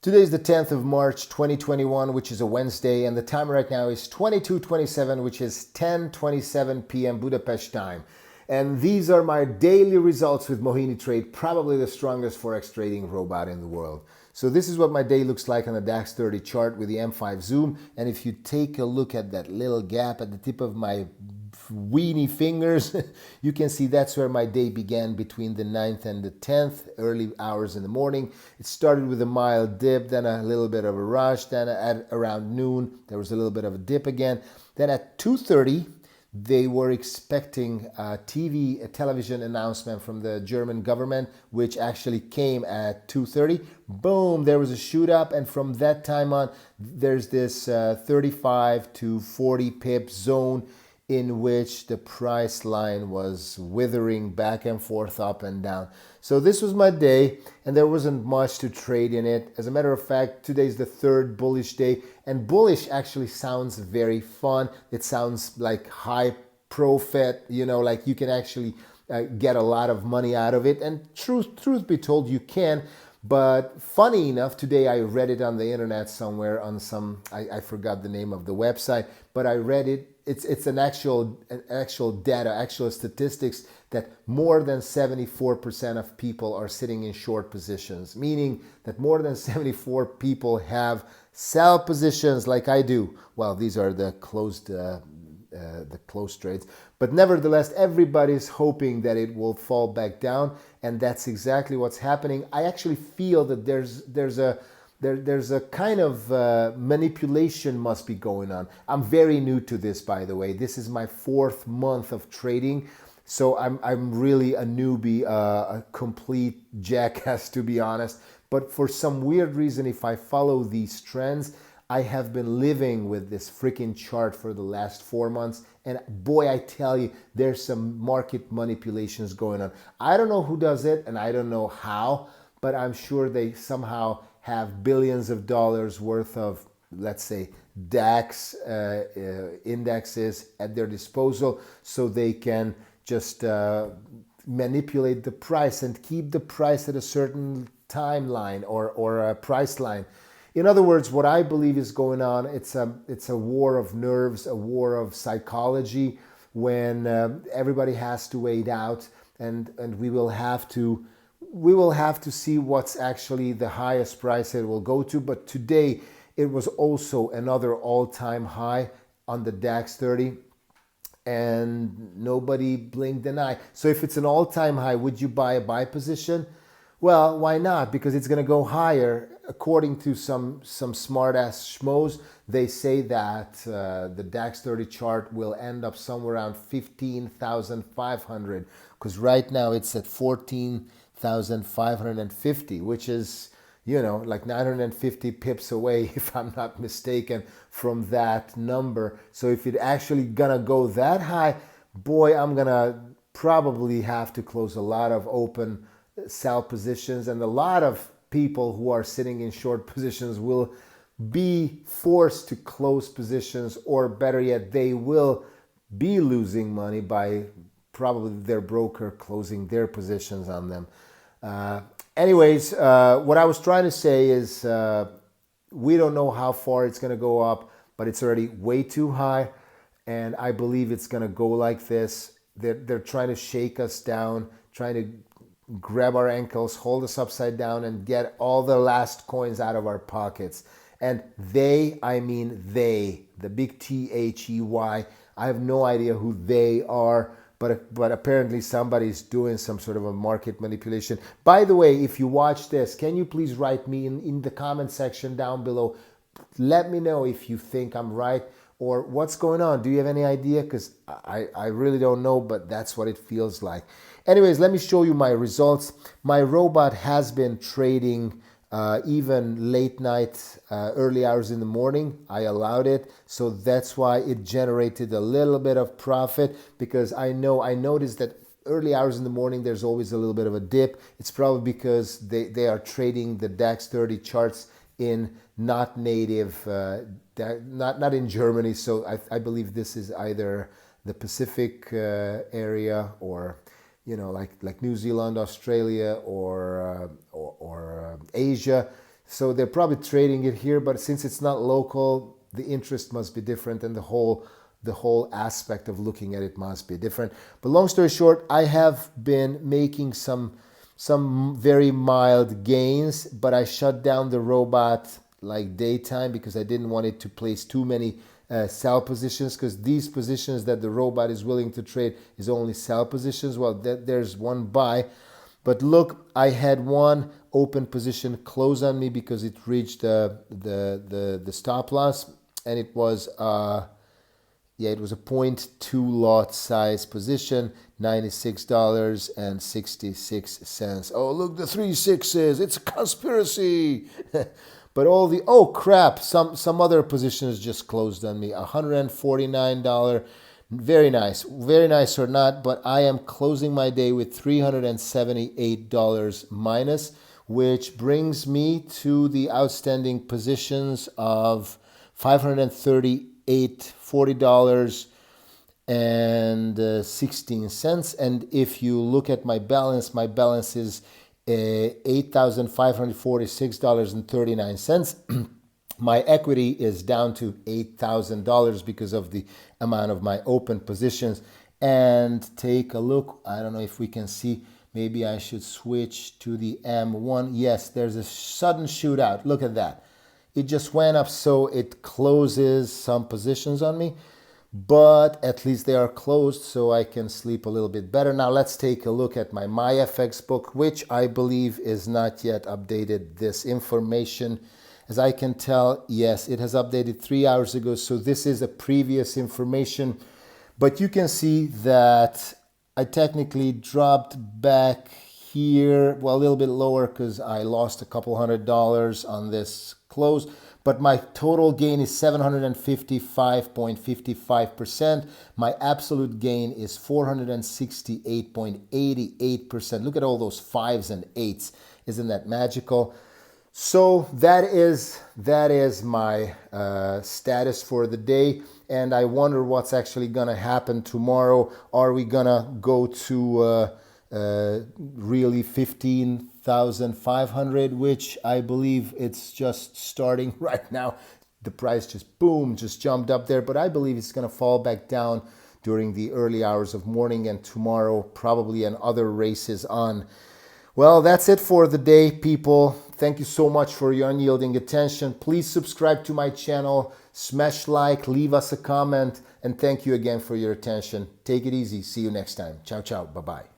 Today is the 10th of March 2021, which is a Wednesday, and the time right now is 22:27, which is 10:27 p.m. Budapest time. And these are my daily results with Mohini Trade, probably the strongest Forex trading robot in the world. So this is what my day looks like on the DAX 30 chart with the M5 zoom. And if you take a look at that little gap at the tip of my weeny fingers, you can see that's where my day began between the 9th and the 10th, early hours in the morning. It started with a mild dip, then a little bit of a rush, then at around noon, there was a little bit of a dip again. Then at 2:30, they were expecting a television announcement from the German government, which actually came at 2:30. Boom, there was a shoot up, and from that time on, there's this 35 to 40 pip zone in which the price line was withering back and forth, up and down. So this was my day, and there wasn't much to trade in it. As a matter of fact, today's the third bullish day, and bullish actually sounds very fun. It sounds like high profit, like you can actually get a lot of money out of it. And truth be told, you can. But funny enough, today I read it on the internet somewhere on I forgot the name of the website, but I read it. It's an actual data, actual statistics that more than 74% of people are sitting in short positions, meaning that more than 74 people have sell positions like I do. Well, these are the closed trades, but nevertheless, everybody's hoping that it will fall back down, and that's exactly what's happening. I actually feel that there's a kind of manipulation must be going on. I'm very new to this, by the way. This is my 4th month of trading, so I'm really a newbie, a complete jackass, to be honest. But for some weird reason, if I follow these trends, I have been living with this freaking chart for the last 4 months, and boy, I tell you, there's some market manipulations going on. I don't know who does it, and I don't know how, but I'm sure they somehow have billions of dollars worth of, let's say, DAX indexes at their disposal, so they can just manipulate the price and keep the price at a certain timeline or a price line. In other words, what I believe is going on, it's a war of nerves, a war of psychology, when everybody has to wait out, and we will have to see what's actually the highest price it will go to. But today it was also another all-time high on the DAX 30, and nobody blinked an eye. So if it's an all-time high, would you buy a buy position? Well, why not? Because it's going to go higher. According to some smart-ass schmoes, they say that the DAX 30 chart will end up somewhere around 15,500, because right now it's at 14,550, which is, like 950 pips away, if I'm not mistaken, from that number. So if it actually gonna go that high, boy, I'm gonna probably have to close a lot of open sell positions, and a lot of people who are sitting in short positions will be forced to close positions, or better yet, they will be losing money by probably their broker closing their positions on them. Anyways, what I was trying to say is we don't know how far it's going to go up, but it's already way too high, and I believe it's going to go like this. They're trying to shake us down, trying to grab our ankles, hold us upside down, and get all the last coins out of our pockets. And I mean they, the big THEY. I have no idea who they are, but apparently somebody's doing some sort of a market manipulation. By the way, if you watch this, can you please write me in the comment section down below? Let me know if you think I'm right or what's going on. Do you have any idea? Because I really don't know, but that's what it feels like. Anyways, let me show you my results. My robot has been trading even late night, early hours in the morning. I allowed it, so that's why it generated a little bit of profit, because I noticed that early hours in the morning there's always a little bit of a dip. It's probably because they are trading the DAX 30 charts in not native, not in Germany. So I believe this is either the Pacific area, or like New Zealand, Australia, or Asia. So they're probably trading it here, but since it's not local, the interest must be different, and the whole aspect of looking at it must be different. But long story short, I have been making some very mild gains, but I shut down the robot like daytime because I didn't want it to place too many sell positions, because these positions that the robot is willing to trade is only sell positions. Well, there's one buy, but look, I had one open position close on me because it reached the stop loss, and it was it was a 0.2 lot size position, $96.66. Oh, look, the 3 6s. It's a conspiracy. But all the, oh crap, some other positions just closed on me. $149. Very nice or not, but I am closing my day with $378 minus, which brings me to the outstanding positions of $538, $40.16. And if you look at my balance is $8,546.39. My equity is down to $8,000 because of the amount of my open positions. And take a look. I don't know if we can see. Maybe I should switch to the M1. Yes, there's a sudden shootout. Look at that. It just went up, so it closes some positions on me. But at least they are closed, so I can sleep a little bit better. Now let's take a look at my MyFX book, which I believe is not yet updated. This information, as I can tell, yes, it has updated 3 hours ago, so this is a previous information. But you can see that I technically dropped back here, well, a little bit lower because I lost a couple $100 on this close. But my total gain is 755.55%. My absolute gain is 468.88%. Look at all those 5s and 8s. Isn't that magical? So that is my status for the day. And I wonder what's actually going to happen tomorrow. Are we going to go to really 15,500, which I believe it's just starting right now. The price just jumped up there, but I believe it's going to fall back down during the early hours of morning, and tomorrow probably and other races on. Well, that's it for the day, people. Thank you so much for your unyielding attention. Please subscribe to my channel, smash like, leave us a comment, and thank you again for your attention. Take it easy. See you next time. Ciao, ciao. Bye-bye.